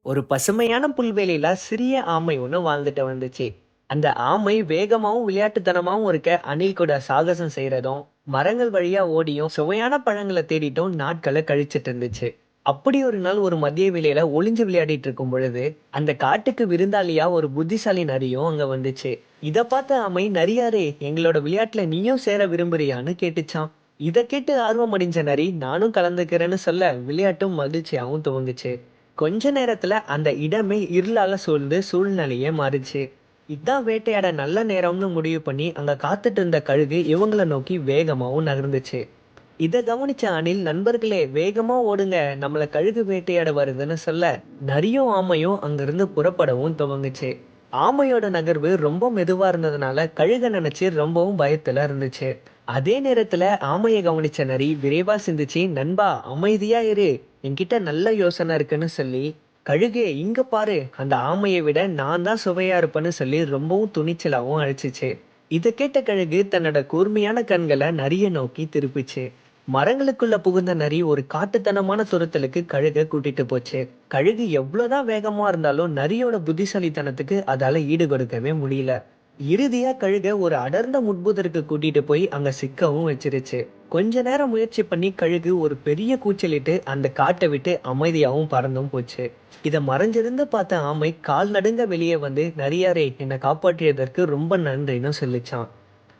ஒரு பசுமையான புல்வெளியில சிறிய ஆமை ஒண்ணு வாழ்ந்துட்டு வந்துச்சு. அந்த ஆமை வேகமாவும் விளையாட்டுத்தனமாவும் இருக்க அணில் கூட சாகசம் செய்யறதும், மரங்கள் வழியா ஓடியும் சுவையான பழங்களை தேடிட்டும் நாட்களை கழிச்சிட்டு இருந்துச்சு. அப்படி ஒரு நாள் ஒரு மதிய வேளையில ஒளிஞ்சு விளையாடிட்டு இருக்கும் பொழுது, அந்த காட்டுக்கு விருந்தாளியா ஒரு புத்திசாலி நரியும் அங்க வந்துச்சு. இத பார்த்த ஆமை, "நரியாரே, எங்களோட விளையாட்டுல நீயும் சேர விரும்புறியான்னு?" கேட்டுச்சான். இத கேட்டு ஆர்வம் அடைஞ்ச நரி, "நானும் கலந்துக்கிறேன்னு" சொல்ல விளையாட்டும் மகிழ்ச்சியாவும் துவங்குச்சு. கொஞ்ச நேரத்துல அந்த இடமே இருளால சூழ்ந்து சூழ்நிலையே மாறிச்சு. இதான் வேட்டையாட நல்ல நேரம்னு முடிவு பண்ணி அங்க காத்துட்டு இருந்த கழுகு இவங்கள நோக்கி வேகமாவும் நகர்ந்துச்சு. இத கவனிச்ச அணில், "நண்பர்களே, வேகமா ஓடுங்க, நம்மள கழுகு வேட்டையாட வருதுன்னு" சொல்ல நரியும் ஆமையும் அங்கிருந்து புறப்படவும் துவங்குச்சு. ஆமையோட நகர்வு ரொம்ப மெதுவா இருந்ததுனால கழுக நினைச்சு ரொம்பவும் பயத்துல இருந்துச்சு. அதே நேரத்துல ஆமையை கவனிச்ச நரி விரைவா சிந்திச்சு, "நண்பா, அமைதியா இரு, என்கிட்ட நல்ல யோசனை இருக்குன்னு" சொல்லி, "கழுகே, இங்க பாரு, அந்த ஆமையை விட நான் தான் சுவையா இருப்பேன்னு" சொல்லி ரொம்பவும் துணிச்சலாவும் அழைச்சிச்சு. இத கேட்ட கழுகு தன்னோட கூர்மையான கண்களை நரியை நோக்கி திருப்பிச்சு. மரங்களுக்குள்ள புகுந்த நரி ஒரு காட்டுத்தனமான துரத்தலுக்கு கழுகை கூட்டிட்டு போச்சு. கழுகு எவ்வளவுதான் வேகமா இருந்தாலும் நரியோட புத்திசாலித்தனத்துக்கு அதால ஈடு கொடுக்கவே முடியல. இறுதியா கழுகை ஒரு அடர்ந்த முட்புதருக்கு கூட்டிட்டு போய் அங்க சிக்கவும் வச்சிருச்சு. கொஞ்ச நேரம் முயற்சி பண்ணி கழுகு ஒரு பெரிய கூச்சலிட்டு அந்த காட்டை விட்டு அமைதியாவும் பறந்தும் போச்சு. இத மறைஞ்சிருந்து பார்த்த ஆமை கால் நடுங்க வெளியே வந்து, "நரியாரே, என்னை காப்பாற்றியதற்கு ரொம்ப நன்றின்னு" சொல்லிச்சான்.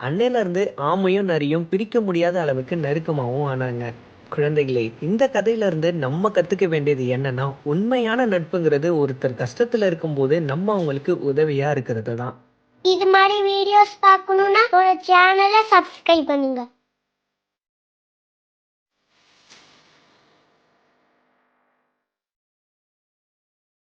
அன்னையில இருந்து ஆமையும் நரியும் பிரிக்க முடியாத அளவுக்கு நெருக்கமாவும் ஆனாங்க. குழந்தைகளே, இந்த கதையில இருந்து நம்ம கத்துக்க வேண்டியது என்னன்னா, உண்மையான நட்புங்கிறது ஒருத்தர் கஷ்டத்துல இருக்கும்போது நம்ம அவங்களுக்கு உதவியா இருக்கிறது தான். இது மாதிரி வீடியோஸ் பார்க்கணும்னா சேனலை சப்ஸ்கிரைப் பண்ணுங்க.